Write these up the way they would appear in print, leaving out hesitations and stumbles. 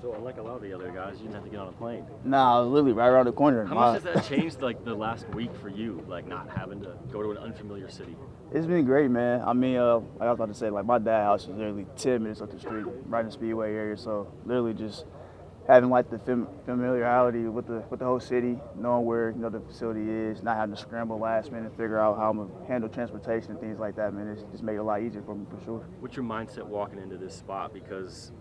So unlike a lot of the other guys, you didn't have to get on a plane. Nah, literally right around the corner. How much has that changed, like, the last week for you, like, not having to go to an unfamiliar city? It's been great, man. I mean, like I was about to say, like my dad's house is literally 10 minutes up the street, right in the Speedway area. So literally just having like the familiarity with the whole city, knowing where the facility is, not having to scramble last minute, figure out how I'm gonna handle transportation and things like that, man. It's just made it a lot easier for me for sure. What's your mindset walking into this spot? Because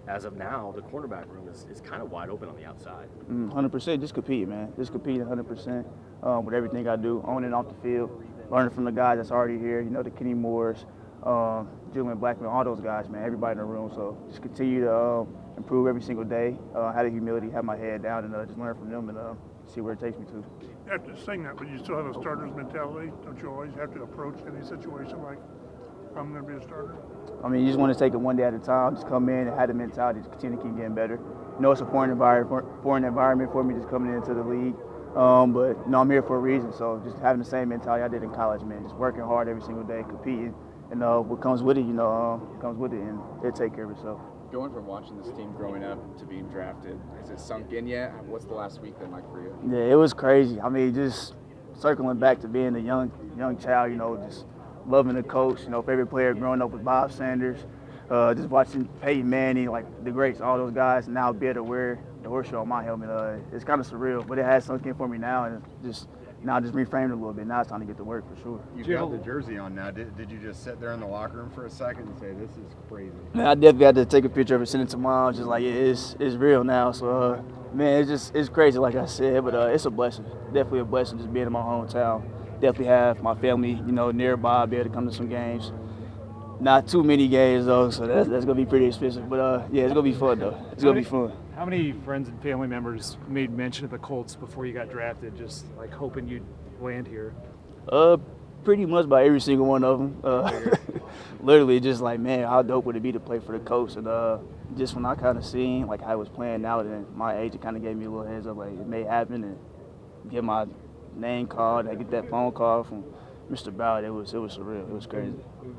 as of now, the cornerback room is kind of wide open on the outside. 100%, just compete, man. Just compete 100% with everything I do, on and off the field, learning from the guys that's already here. The Kenny Moores, Julian Blackman, all those guys, man. Everybody in the room. So just continue to improve every single day. Have the humility, have my head down, and just learn from them and see where it takes me to. You have to sing that, but you still have a starter's mentality. Don't you always have to approach any situation like, I'm going to be a starter? I mean, you just want to take it one day at a time. Just come in and have the mentality to continue to keep getting better. It's a foreign environment for me just coming into the league. But I'm here for a reason. So just having the same mentality I did in college, man. Just working hard every single day, competing, and what comes with it, comes with it, and it'll take care of itself. Going from watching this team growing up to being drafted, has it sunk in yet? What's the last week been like for you? Yeah, it was crazy. I mean, just circling back to being a young child, just loving the coach. Favorite player growing up with Bob Sanders, just watching Peyton Manning, like the greats, all those guys. Now be able to wear the horseshoe on my helmet, it's kind of surreal, but it has sunk in for me now, and just reframed it a little bit. Now it's time to get to work for sure. You've got the jersey on now. Did you just sit there in the locker room for a second and say, this is crazy? Man, I definitely had to take a picture of it, send it to mom. Just like, it's real now. So, man, it's crazy, like I said, but it's a blessing. Definitely a blessing just being in my hometown. Definitely have my family, nearby, be able to come to some games. Not too many games, though, so that's going to be pretty expensive. But, yeah, it's going to be fun, though. It's going to be fun. How many friends and family members made mention of the Colts before you got drafted, just like hoping you'd land here? Pretty much by every single one of them. Literally just like, man, how dope would it be to play for the Colts? And just when I kind of seen like how I was playing out, and my agent kind of gave me a little heads up, like it may happen, and get my name called. I get that phone call from Mr. Ballard. It was surreal. It was crazy.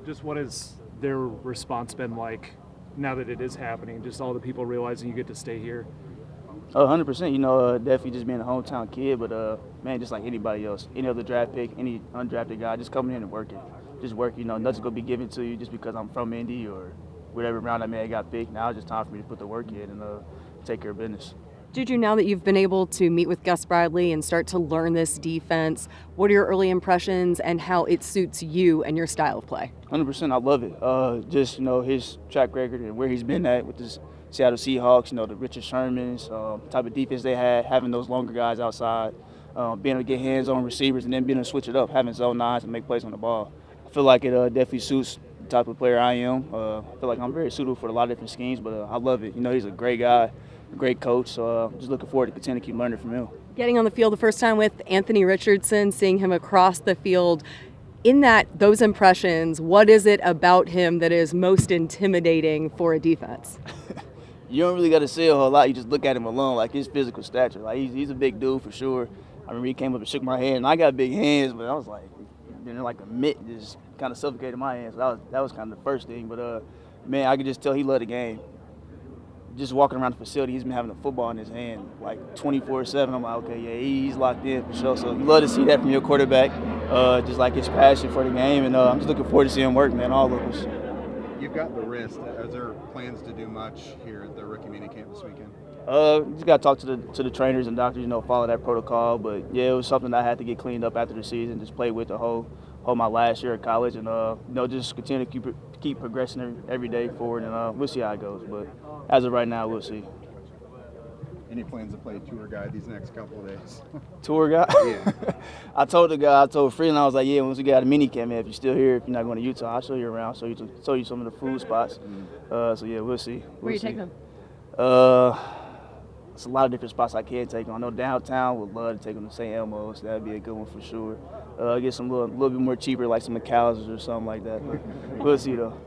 Just what has their response been like now that it is happening? Just all the people realizing you get to stay here. 100%. Definitely just being a hometown kid, but man, just like anybody else, any other draft pick, any undrafted guy, just coming in and working. Just work. Nothing's gonna be given to you just because I'm from Indy or whatever round I may have got picked. Now it's just time for me to put the work in and take care of business. JuJu, now that you've been able to meet with Gus Bradley and start to learn this defense, what are your early impressions and how it suits you and your style of play? 100%, I love it. Just his track record and where he's been at with this Seattle Seahawks, the Richard Shermans, type of defense they had, having those longer guys outside, being able to get hands on receivers and then being able to switch it up, having zone nines and make plays on the ball. I feel like it definitely suits the type of player I am. I feel like I'm very suitable for a lot of different schemes, but I love it. He's a great guy, a great coach, so I'm just looking forward to continue to keep learning from him. Getting on the field the first time with Anthony Richardson, seeing him across the field, in those impressions, what is it about him that is most intimidating for a defense? You don't really got to say a whole lot. You just look at him alone, like his physical stature. Like he's a big dude for sure. I remember he came up and shook my hand, and I got big hands, but I was like, like a mitt just kind of suffocated my hands. So that was kind of the first thing. But man, I could just tell he loved the game. Just walking around the facility, he's been having a football in his hand like 24/7. I'm like, okay, yeah, he's locked in for sure. So you love to see that from your quarterback, just like his passion for the game, and I'm just looking forward to seeing him work, man. All of us. You've got the wrist. Are there plans to do much here at the rookie mini camp this weekend? Just got to talk to the trainers and doctors, follow that protocol. But yeah, it was something that I had to get cleaned up after the season. Just play with the whole my last year at college, and just continue to keep progressing every day forward, and we'll see how it goes. But as of right now, we'll see. Any plans to play tour guy these next couple of days? Tour guy? Yeah. I told Freeland, I was like, yeah, once we got a mini camp, man, if you're still here, if you're not going to Utah, I'll show you around, show you some of the food spots. So yeah, we'll see. Where you take them? It's a lot of different spots I can take them. I know downtown would love to take them to St. Elmo's. That'd be a good one for sure. Get some little bit more cheaper, like some McAllister's or something like that. But we'll see though.